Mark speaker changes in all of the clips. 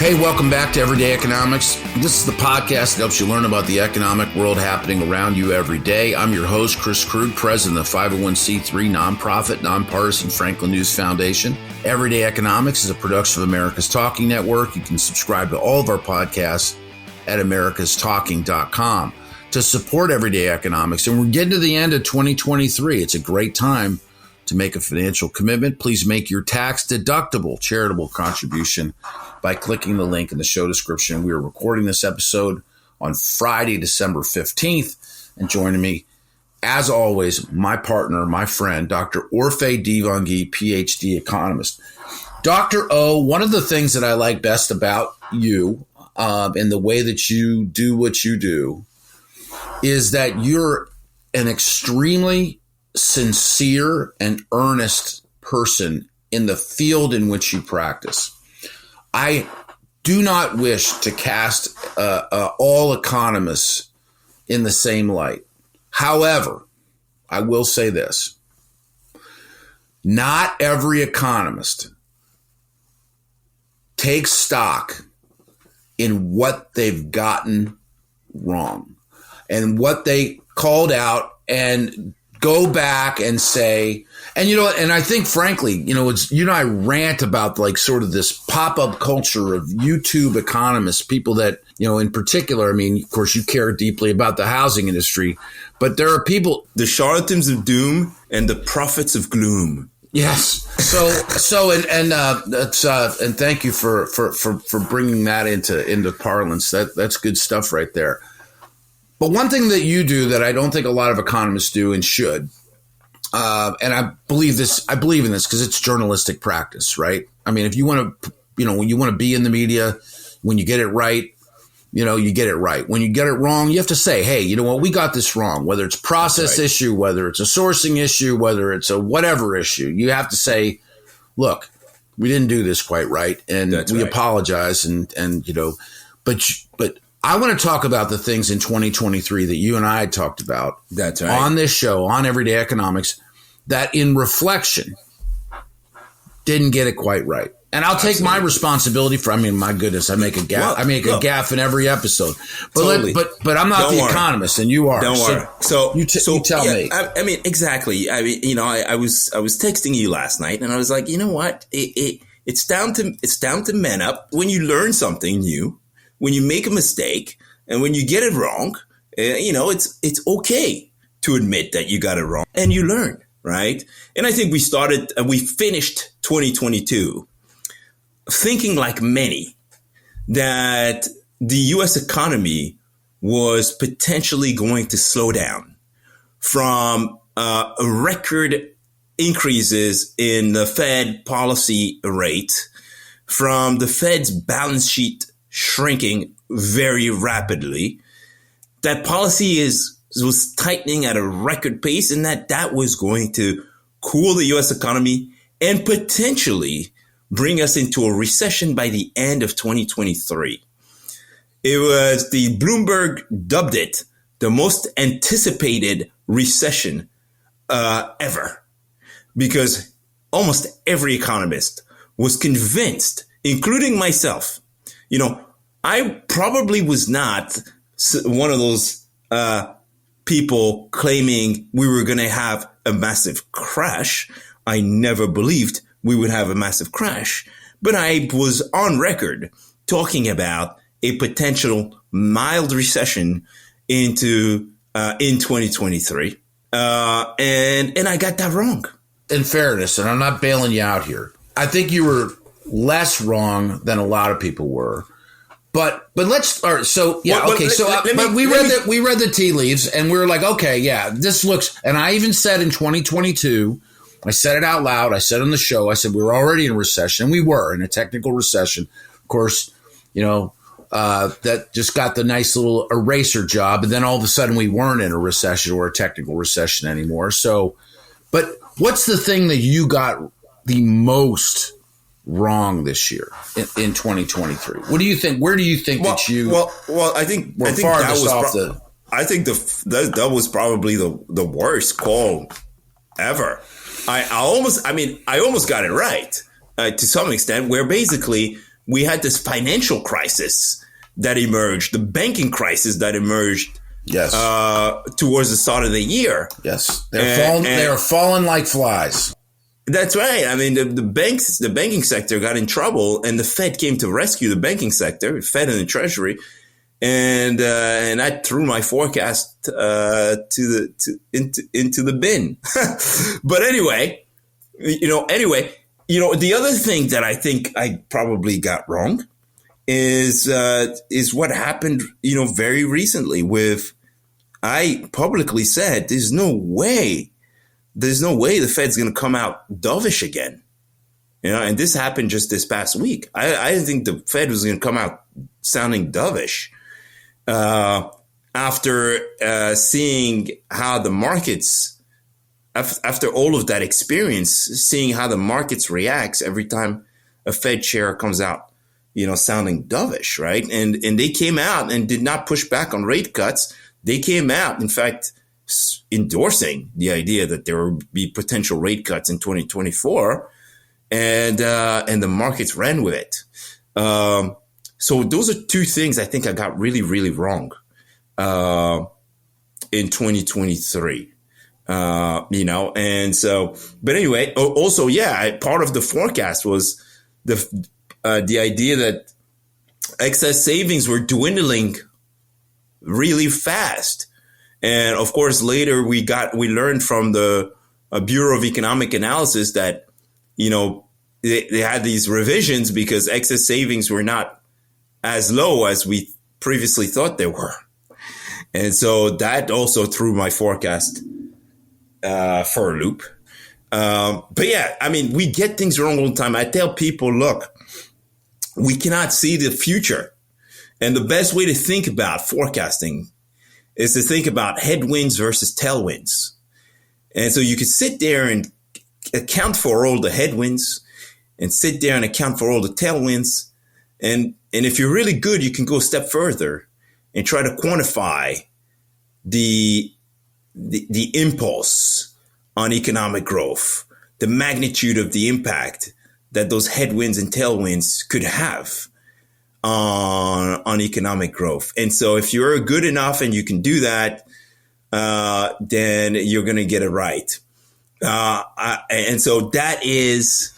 Speaker 1: Hey, welcome back to Everyday Economics. This is the podcast that helps you learn about the economic world happening around you every day. I'm your host, Chris Krug, president of the 501c3 nonprofit, nonpartisan Franklin News Foundation. Everyday Economics is a production of America's Talking Network. You can subscribe to all of our podcasts at americastalking.com. To support Everyday Economics, and we're getting to the end of 2023, it's a great time to make a financial commitment. Please make your tax-deductible charitable contribution by clicking the link in the show description. We are recording this episode on Friday, December 15th. And joining me, as always, my partner, my friend, Dr. Orphe Divounguy, PhD economist. Dr. O, one of the things that I like best about you and the way that you do what you do is that you're an extremely sincere and earnest person in the field in which you practice. I do not wish to cast all economists in the same light. However, I will say this. Not every economist takes stock in what they've gotten wrong and what they called out and go back and say, and and I think frankly, it's, I rant about like sort of this pop-up culture of YouTube economists, people that, in particular, I mean, of course you care deeply about the housing industry, but there are people,
Speaker 2: the charlatans of doom and the prophets of gloom.
Speaker 1: Yes. And thank you for bringing that into parlance. That's good stuff right there. But one thing that you do that I don't think a lot of economists do and should, and I believe in this because it's journalistic practice, right? I mean, if you want to, when you want to be in the media, when you get it right, you get it right. When you get it wrong, you have to say, hey, you know what, we got this wrong, whether it's a process issue, whether it's a sourcing issue, whether it's a whatever issue, you have to say, look, we didn't do this quite right. And we apologize. But I want to talk about the things in 2023 that you and I had talked about on this show, on Everyday Economics, that in reflection didn't get it quite right. And I'll take my responsibility for, my goodness, I make a gaffe. I make a gaffe in every episode. But but I'm not the economist and you are.
Speaker 2: Don't worry. So
Speaker 1: you tell me.
Speaker 2: Exactly. I was texting you last night and I was like, you know what? It's down to man up. When you learn something new, when you make a mistake and when you get it wrong, it's okay to admit that you got it wrong and you learn, right? And I think we finished 2022 thinking like many that the U.S. economy was potentially going to slow down from record increases in the Fed policy rate, from the Fed's balance sheet shrinking very rapidly, that policy was tightening at a record pace, and that was going to cool the U.S. economy and potentially bring us into a recession by the end of 2023. It was the Bloomberg dubbed it the most anticipated recession ever, because almost every economist was convinced, including myself. I probably was not one of those people claiming we were going to have a massive crash. I never believed we would have a massive crash, but I was on record talking about a potential mild recession in 2023. And I got that wrong.
Speaker 1: In fairness, and I'm not bailing you out here, I think you were less wrong than a lot of people were. But let's start. So yeah, okay. We read the tea leaves, and we were like, okay, yeah, this looks. And I even said in 2022, I said it out loud. I said on the show, I said we were already in a recession. We were in a technical recession. Of course, that just got the nice little eraser job, and then all of a sudden we weren't in a recession or a technical recession anymore. So, but what's the thing that you got the most wrong this year in 2023? What do you think? Where do you think that you?
Speaker 2: Well, I think that was probably the worst call ever. I almost got it right to some extent, where basically we had this financial crisis that emerged, the banking crisis that emerged.
Speaker 1: Yes.
Speaker 2: Towards the start of the year.
Speaker 1: Yes. They are falling like flies.
Speaker 2: That's right. I mean, the banking sector got in trouble, and the Fed came to rescue the banking sector, the Fed and the Treasury, and I threw my forecast into the bin. But anyway, the other thing that I think I probably got wrong is what happened, very recently with, I publicly said, there's no way the Fed's going to come out dovish again. And this happened just this past week. I didn't think the Fed was going to come out sounding dovish after seeing how the markets, after all of that experience, seeing how the markets reacts every time a Fed chair comes out, sounding dovish, right? And they came out and did not push back on rate cuts. They came out, in fact, endorsing the idea that there would be potential rate cuts in 2024, and the markets ran with it. So those are two things I think I got really, really wrong in 2023. And so, but anyway, also, part of the forecast was the idea that excess savings were dwindling really fast. And of course, later we learned from the Bureau of Economic Analysis that, they had these revisions because excess savings were not as low as we previously thought they were. And so that also threw my forecast for a loop. But yeah, I mean, we get things wrong all the time. I tell people, look, we cannot see the future. And the best way to think about forecasting is to think about headwinds versus tailwinds. And so you can sit there and account for all the headwinds and sit there and account for all the tailwinds. And if you're really good, you can go a step further and try to quantify the impulse on economic growth, the magnitude of the impact that those headwinds and tailwinds could have on economic growth. And so if you're good enough and you can do that, then you're going to get it right. And so that is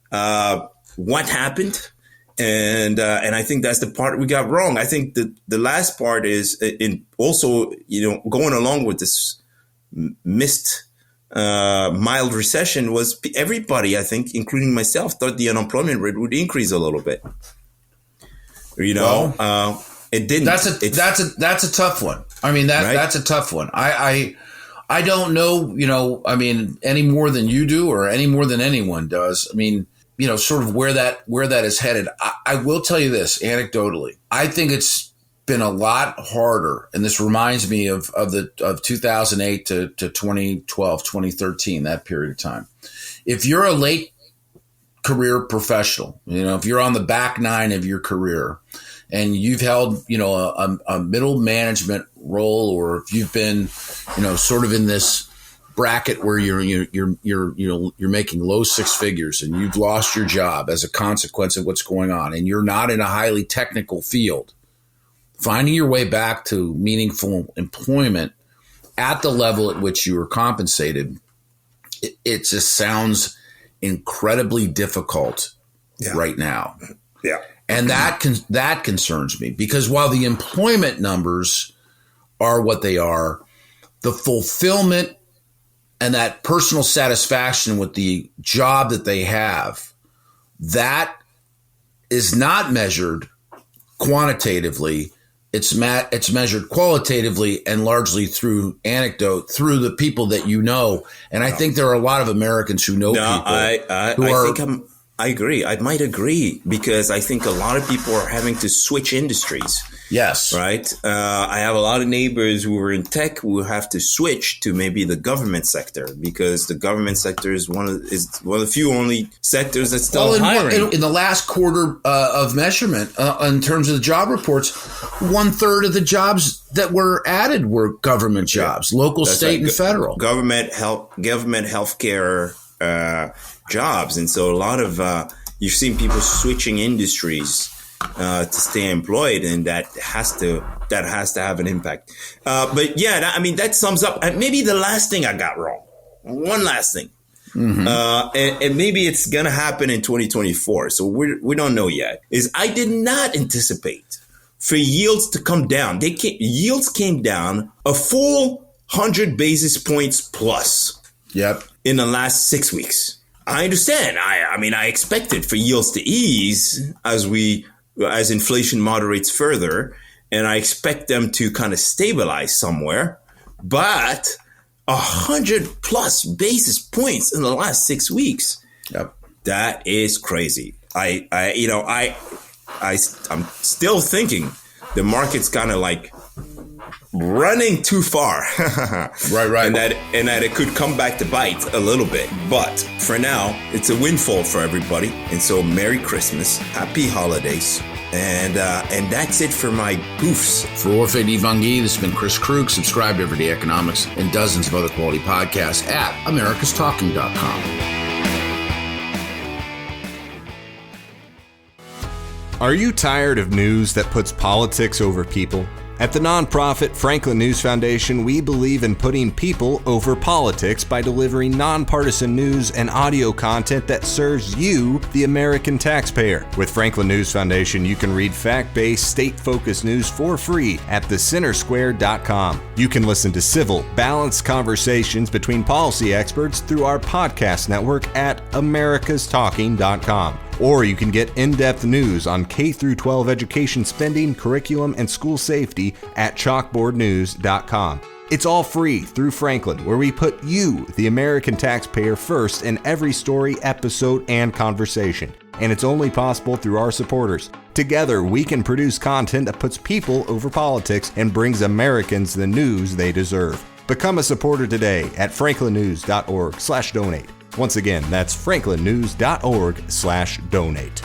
Speaker 2: what happened. And I think that's the part we got wrong. I think the last part is also, going along with this mild recession was everybody, I think, including myself, thought the unemployment rate would increase a little bit. It didn't. That's a tough one. I mean, that's a tough one. I don't know, any more than you do or any more than anyone does. I mean, sort of where that is headed. I will tell you this anecdotally. I think it's been a lot harder. And this reminds me of 2008 to 2012, 2013, that period of time. If you're a late career professional, if you're on the back nine of your career and you've held, a middle management role, or if you've been, sort of in this bracket where you're making low six figures and you've lost your job as a consequence of what's going on, and you're not in a highly technical field, finding your way back to meaningful employment at the level at which you were compensated, it just sounds incredibly difficult right now. Yeah. And that concerns me, because while the employment numbers are what they are, the fulfillment and that personal satisfaction with the job that they have, that is not measured quantitatively. It's measured qualitatively and largely through anecdote, through the people that you know. And I think there are a lot of Americans who know people. I agree. I might agree, because I think a lot of people are having to switch industries. Yes. Right. I have a lot of neighbors who are in tech who have to switch to maybe the government sector, because the government sector is one of the few only sectors that's still hiring. In the last quarter of measurement, in terms of the job reports, 1/3 of the jobs that were added were government jobs, local, state, and federal. Government healthcare jobs. And so a lot of You've seen people switching industries to stay employed, and that has to have an impact. But yeah, I mean, that sums up. Maybe the last thing I got wrong. One last thing. Mm-hmm. And maybe it's going to happen in 2024. So we don't know yet. Is I did not anticipate for yields to come down. Yields came down a full 100 basis points plus.
Speaker 1: Yep.
Speaker 2: In the last 6 weeks. I understand. I mean, I expected for yields to ease as inflation moderates further, and I expect them to kind of stabilize somewhere. But 100 plus basis points in the last 6 weeks.
Speaker 1: Yep.
Speaker 2: That is crazy. I'm still thinking the market's kind of like running too far.
Speaker 1: Right.
Speaker 2: And that it could come back to bite a little bit. But for now, it's a windfall for everybody. And so Merry Christmas, Happy Holidays. And that's it for my goofs.
Speaker 1: For Orphe Divounguy, this has been Chris Krug. Subscribe to Everyday Economics and dozens of other quality podcasts at americastalking.com.
Speaker 3: Are you tired of news that puts politics over people? At the nonprofit Franklin News Foundation, we believe in putting people over politics by delivering nonpartisan news and audio content that serves you, the American taxpayer. With Franklin News Foundation, you can read fact-based, state-focused news for free at thecentersquare.com. You can listen to civil, balanced conversations between policy experts through our podcast network at americastalking.com. Or you can get in-depth news on K-12 education spending, curriculum, and school safety at chalkboardnews.com. It's all free through Franklin, where we put you, the American taxpayer, first in every story, episode, and conversation. And it's only possible through our supporters. Together, we can produce content that puts people over politics and brings Americans the news they deserve. Become a supporter today at franklinnews.org/donate. Once again, that's franklinnews.org/donate.